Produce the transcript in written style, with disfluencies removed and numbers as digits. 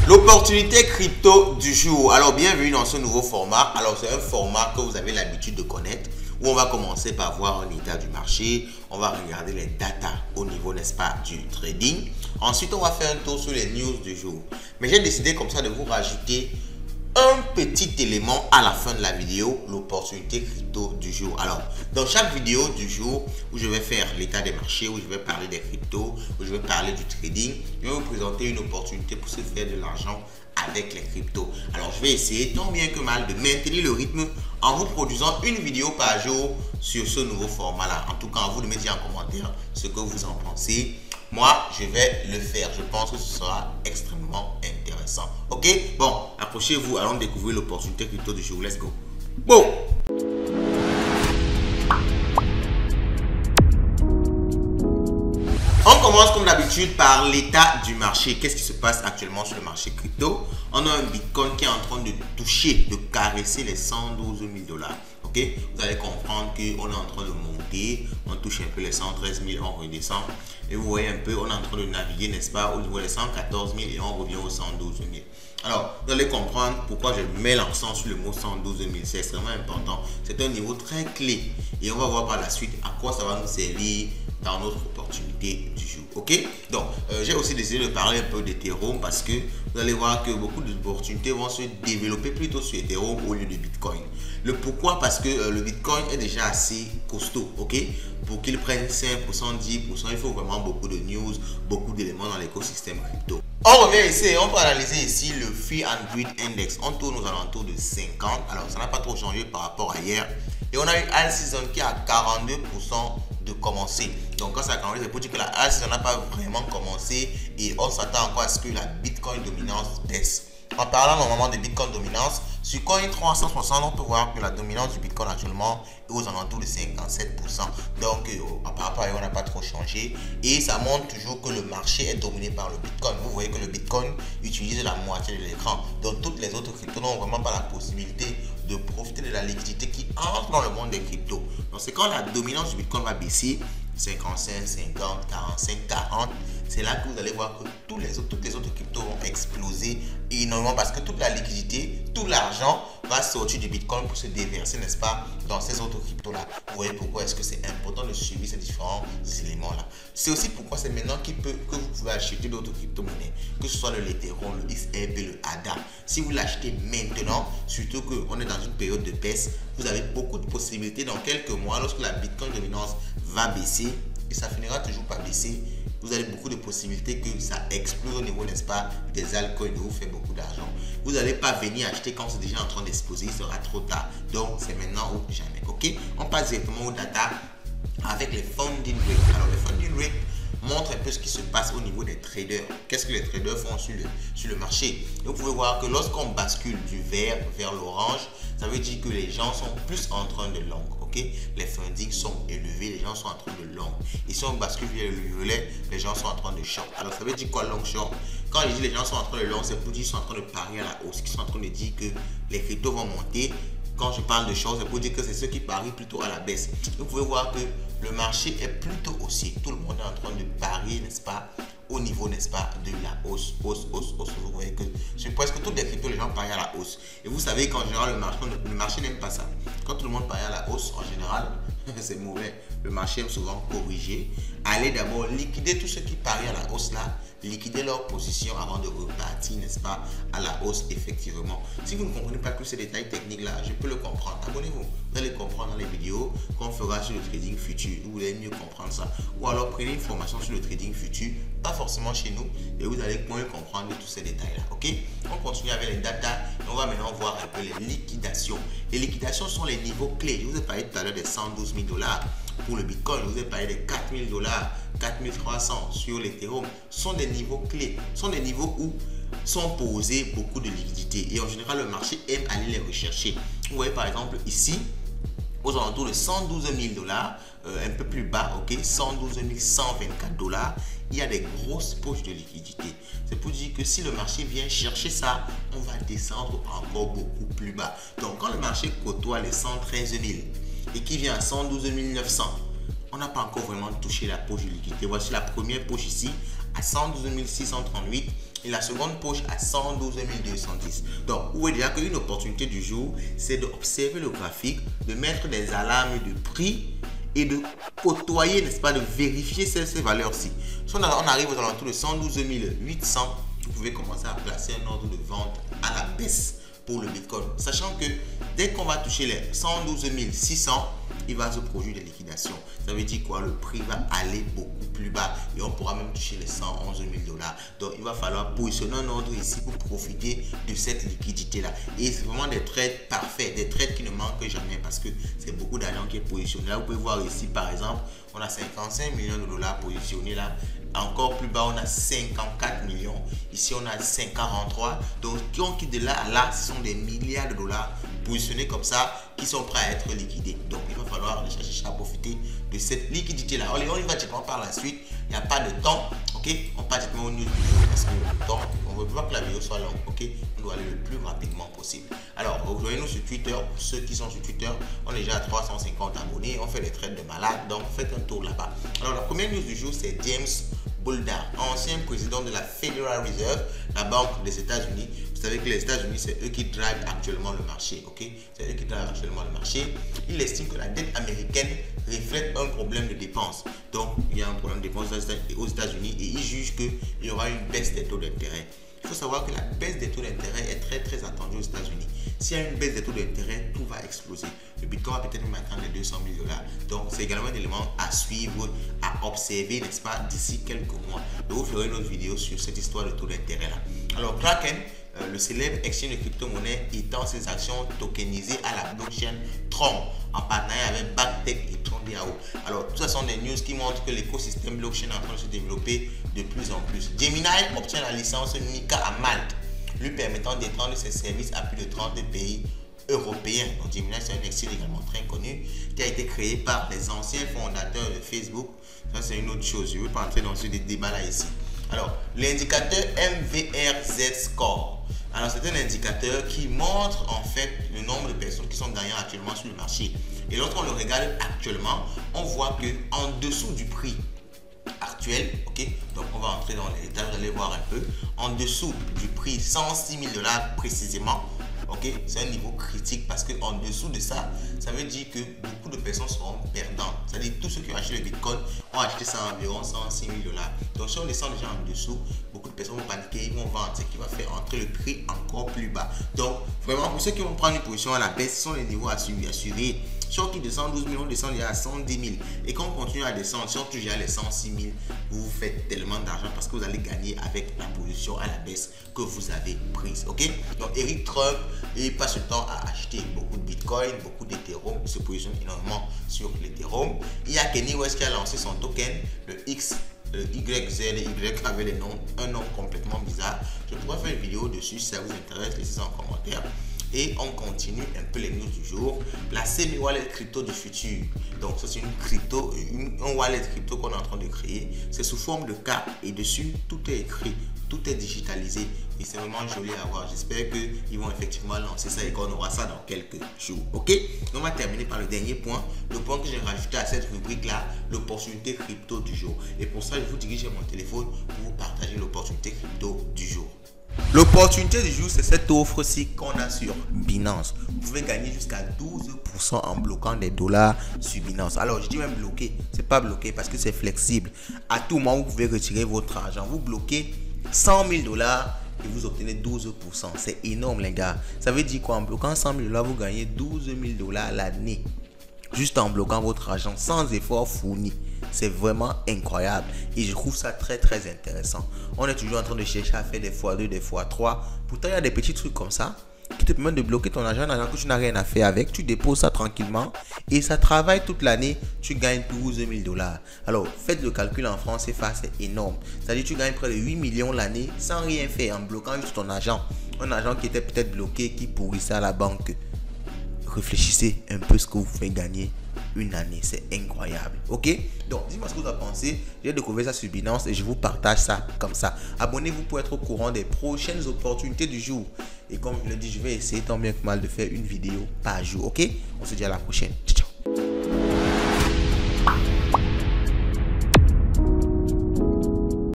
L'opportunité crypto du jour. Alors bienvenue dans ce nouveau format. Alors c'est un format que vous avez l'habitude de connaître où on va commencer par voir un état du marché. On va regarder les datas au niveau, n'est-ce pas, du trading. Ensuite on va faire un tour sur les news du jour. Mais j'ai décidé comme ça de vous rajouter un petit élément à la fin de la vidéo, l'opportunité crypto du jour. Alors, dans chaque vidéo du jour où je vais faire l'état des marchés, où je vais parler des cryptos, où je vais parler du trading, je vais vous présenter une opportunité pour se faire de l'argent avec les cryptos. Alors, je vais essayer tant bien que mal de maintenir le rythme en vous produisant une vidéo par jour sur ce nouveau format-là. En tout cas, à vous de me dire en commentaire ce que vous en pensez. Moi, je vais le faire. Je pense que ce sera extrêmement intéressant. Ok? Bon, approchez-vous. Allons découvrir l'opportunité crypto du jour. Let's go. Bon. On commence comme d'habitude par l'état du marché. Qu'est-ce qui se passe actuellement sur le marché crypto? On a un Bitcoin qui est en train de toucher, de caresser les 112 000 $. Ok, vous allez comprendre qu'on est en train de monter, on touche un peu les 113 000, on redescend et vous voyez un peu, on est en train de naviguer, n'est-ce pas, au niveau des 114 000 et on revient aux 112 000. Alors, vous allez comprendre pourquoi je mets l'accent sur le mot 112 000, c'est extrêmement important. C'est un niveau très clé et on va voir par la suite à quoi ça va nous servir dans notre opportunité du jour. Ok, donc j'ai aussi décidé de parler un peu d'Ethereum parce que vous allez voir que beaucoup d'opportunités vont se développer plutôt sur Ethereum au lieu de Bitcoin. Le pourquoi? Parce que le Bitcoin est déjà assez costaud. Ok, pour qu'il prenne 5%, 10%, il faut vraiment beaucoup de news, beaucoup d'éléments dans l'écosystème crypto. On revient ici et on peut analyser ici le Fear and Greed Index. On tourne aux alentours de 50. Alors ça n'a pas trop changé par rapport à hier. Et on a eu All Season qui a 42% de commencer. Donc quand ça a commencé, c'est pour dire que la All Season n'a pas vraiment commencé et on s'attend encore à ce que la Bitcoin dominance baisse. En parlant normalement de Bitcoin dominance, sur Coin 360, on peut voir que la dominance du Bitcoin actuellement est aux alentours de 57%. Donc par rapport à hier, on n'a pas trop changé. Et ça montre toujours que le marché est dominé par le Bitcoin. Vous voyez que le Bitcoin utilise la moitié de l'écran. Donc toutes les autres cryptos n'ont vraiment pas la possibilité de profiter de la liquidité qui entre dans le monde des cryptos. Donc c'est quand la dominance du Bitcoin va baisser, 55, 50, 45, 40, c'est là que vous allez voir que toutes les autres cryptos vont exploser énormément parce que toute la liquidité, tout l'argent va sortir du Bitcoin pour se déverser, n'est-ce pas, dans ces autres cryptos-là. Vous voyez pourquoi est-ce que c'est important de suivre ces différents éléments-là. C'est aussi pourquoi c'est maintenant que vous pouvez acheter d'autres crypto-monnaies, que ce soit le Ethereum, le XRP, le ADA. Si vous l'achetez maintenant, surtout qu'on est dans une période de baisse, vous avez beaucoup de possibilités dans quelques mois, lorsque la Bitcoin dominance va baisser, et ça finira toujours par baisser, vous avez beaucoup de possibilités que ça explose au niveau, n'est-ce pas, des altcoins, de vous faire beaucoup d'argent. Vous n'allez pas venir acheter quand c'est déjà en train d'exploser, il sera trop tard. Donc c'est maintenant ou jamais. Ok, on passe directement aux data avec les funding rates. Alors les funding rates montrent un peu ce qui se passe au niveau des traders. Qu'est-ce que les traders font sur le marché? Et vous pouvez voir que lorsqu'on bascule du vert vers l'orange, ça veut dire que les gens sont plus en train de long. Okay? Les fundings sont élevés, les gens sont en train de long. Et si on bascule vers le violet, les gens sont en train de short. Alors ça veut dire quoi long short? Quand je dis les gens sont en train de long, c'est pour dire qu'ils sont en train de parier à la hausse, qu'ils sont en train de dire que les cryptos vont monter. Quand je parle de short, c'est pour dire que c'est ceux qui parient plutôt à la baisse. Vous pouvez voir que le marché est plutôt haussier. Tout le monde est en train de parier, n'est-ce pas, au niveau, n'est-ce pas, de la hausse. Vous voyez que sur presque toutes les cryptos, les gens parient à la hausse. Et vous savez qu'en général, le marché n'aime pas ça. Quand tout le monde parie à la hausse, en général, c'est mauvais. Le marché aime souvent corriger. Allez d'abord liquider tous ceux qui parient à la hausse là, liquider leur position avant de repartir, n'est-ce pas, à la hausse effectivement. Si vous ne comprenez pas tous ces détails techniques là, je peux le comprendre. Abonnez-vous, vous allez comprendre dans les vidéos qu'on fera sur le trading futur. Vous allez mieux comprendre ça. Ou alors prenez une formation sur le trading futur, pas forcément chez nous, et vous allez mieux comprendre tous ces détails là. Ok, on continue avec les datas et on va maintenant voir un peu les liquidations. Les liquidations sont les niveaux clés. Je vous ai parlé tout à l'heure des 112 000 $ pour le Bitcoin. Je vous ai parlé des 4 000 $, 4 300 sur l'Ethereum. Sont des niveaux clés, sont des niveaux où sont posés beaucoup de liquidités et en général le marché aime aller les rechercher. Vous voyez par exemple ici aux alentours de 112 000 $, un peu plus bas, ok, 112 124 $, il y a des grosses poches de liquidité. C'est pour dire que si le marché vient chercher ça, on va descendre encore beaucoup plus bas. Donc quand le marché côtoie les 113 000 et qui vient à 112 900, on n'a pas encore vraiment touché la poche de liquidité. Voici la première poche ici à 112 638 et la seconde poche à 112 210. Donc, vous voyez déjà qu'une opportunité du jour, c'est d'observer le graphique, de mettre des alarmes de prix et de côtoyer, n'est-ce pas, de vérifier ces valeurs-ci. Si on arrive aux alentours de 112 800, vous pouvez commencer à placer un ordre de vente à la baisse pour le Bitcoin, sachant que dès qu'on va toucher les 112 600, il va se produire des liquidations. Ça veut dire quoi? Le prix va aller beaucoup plus bas et on pourra même toucher les 111 000 $. Donc il va falloir positionner un ordre ici pour profiter de cette liquidité là. Et c'est vraiment des trades parfaits, des trades qui ne manquent jamais parce que c'est beaucoup d'argent qui est positionné là. Vous pouvez voir ici par exemple, on a 55 millions de dollars positionnés là. Encore plus bas, on a 54 millions. Ici, on a 543. Donc, qui ont quitté de là à là, ce sont des milliards de dollars positionnés comme ça qui sont prêts à être liquidés. Donc, il va falloir chercher à profiter de cette liquidité-là. On y va directement par la suite. Il n'y a pas de temps. Ok, on part directement au news du jour parce que le temps, on ne veut pas que la vidéo soit longue. Ok, on doit aller le plus rapidement possible. Alors, rejoignez-nous sur Twitter. Pour ceux qui sont sur Twitter, on est déjà à 350 abonnés. On fait des trades de malade. Donc, faites un tour là-bas. Alors, la première news du jour, c'est James Bullard, ancien président de la Federal Reserve, la banque des États-Unis. Vous savez que les États-Unis, c'est eux qui drivent actuellement le marché. Ok, c'est eux qui drivent actuellement le marché. Il estime que la dette américaine reflète un problème de dépenses. Donc, il y a un problème de dépenses aux États-Unis et il juge qu'il y aura une baisse des taux d'intérêt. Il faut savoir que la baisse des taux d'intérêt est très attendue aux États-Unis. S'il y a une baisse des taux d'intérêt, tout va exploser. Le Bitcoin va peut-être même atteindre les 200 000 $. Donc, c'est également un élément à suivre, à observer, n'est-ce pas, d'ici quelques mois. Donc, vous ferez une autre vidéo sur cette histoire de taux d'intérêt là. Alors, Kraken, le célèbre exchange de crypto-monnaie, étend ses actions tokenisées à la blockchain Tron en partenariat avec Backtech et TronDAO. Alors, tout ça sont des news qui montrent que l'écosystème blockchain est en train de se développer de plus en plus. Gemini obtient la licence MiCA à Malte, lui permettant d'étendre ses services à plus de 30 pays européens. Donc, Gemini, c'est un exchange également très connu qui a été créé par les anciens fondateurs de Facebook. Ça, c'est une autre chose. Je ne veux pas entrer dans ce débat là ici. Alors, l'indicateur MVRZ Score. Alors, c'est un indicateur qui montre en fait le nombre de personnes qui sont gagnantes actuellement sur le marché. Et lorsqu'on le regarde actuellement, on voit que en dessous du prix actuel, ok, donc on va entrer dans les détails, vous allez voir un peu, en dessous du prix 106 000 $ précisément, ok, c'est un niveau critique parce que en dessous de ça, ça veut dire que beaucoup de personnes seront perdantes. C'est-à-dire tous ceux qui ont acheté le Bitcoin ont acheté ça à environ 106 000 $. Donc si on descend déjà en dessous, beaucoup de personnes vont paniquer, ils vont vendre, ce qui va faire entrer le prix encore plus bas. Donc vraiment pour ceux qui vont prendre une position à la baisse, ce sont les niveaux à suivre, à surveiller. Si on quitte de 112 000, on descend déjà à 110 000. Et quand on continue à descendre, si on touche à les 106 000, vous faites tellement d'argent parce que vous allez gagner avec la position à la baisse que vous avez prise. Ok? Donc Eric Trump, il passe le temps à acheter beaucoup de Bitcoin, beaucoup d'Ethereum. Il se positionne énormément sur l'Ethereum. Il y a Kenny West qui a lancé son token, le X. Le YZY avait un nom complètement bizarre. Je pourrais faire une vidéo dessus si ça vous intéresse, laissez ça en commentaire. Et on continue un peu les news du jour. La semi-wallet crypto du futur. Donc ça c'est une crypto, un wallet crypto qu'on est en train de créer. C'est sous forme de carte et dessus tout est écrit, tout est digitalisé. Et c'est vraiment joli à voir. J'espère qu'ils vont effectivement lancer ça et qu'on aura ça dans quelques jours. Ok, on va terminer par le dernier point. Le point que j'ai rajouté à cette rubrique là, l'opportunité crypto du jour. Et pour ça, je vous dirige mon téléphone pour vous partager l'opportunité crypto du jour. L'opportunité du jour, c'est cette offre-ci qu'on a sur Binance. Vous pouvez gagner jusqu'à 12% en bloquant des dollars sur Binance. Alors, je dis même bloquer. C'est pas bloqué parce que c'est flexible. À tout moment, vous pouvez retirer votre argent. Vous bloquez 100 000 $ et vous obtenez 12%. C'est énorme, les gars. Ça veut dire quoi? En bloquant 100 000 $, vous gagnez 12 000 $ l'année. Juste en bloquant votre argent sans effort fourni. C'est vraiment incroyable et je trouve ça très intéressant. On est toujours en train de chercher à faire des x2, des x3. Pourtant, il y a des petits trucs comme ça qui te permettent de bloquer ton argent, un argent que tu n'as rien à faire avec. Tu déposes ça tranquillement et ça travaille toute l'année. Tu gagnes 12 000 $. Alors, faites le calcul en francs CFA, c'est énorme. C'est-à-dire tu gagnes près de 8 millions l'année sans rien faire, en bloquant juste ton argent. Un argent qui était peut-être bloqué, qui pourrissait à la banque. Réfléchissez un peu ce que vous faites gagner une année, c'est incroyable. Ok, donc dis-moi ce que vous en pensez. J'ai découvert ça sur Binance et je vous partage ça comme ça. Abonnez-vous pour être au courant des prochaines opportunités du jour. Et comme je l'ai dit, je vais essayer tant bien que mal de faire une vidéo par jour. Ok, on se dit à la prochaine.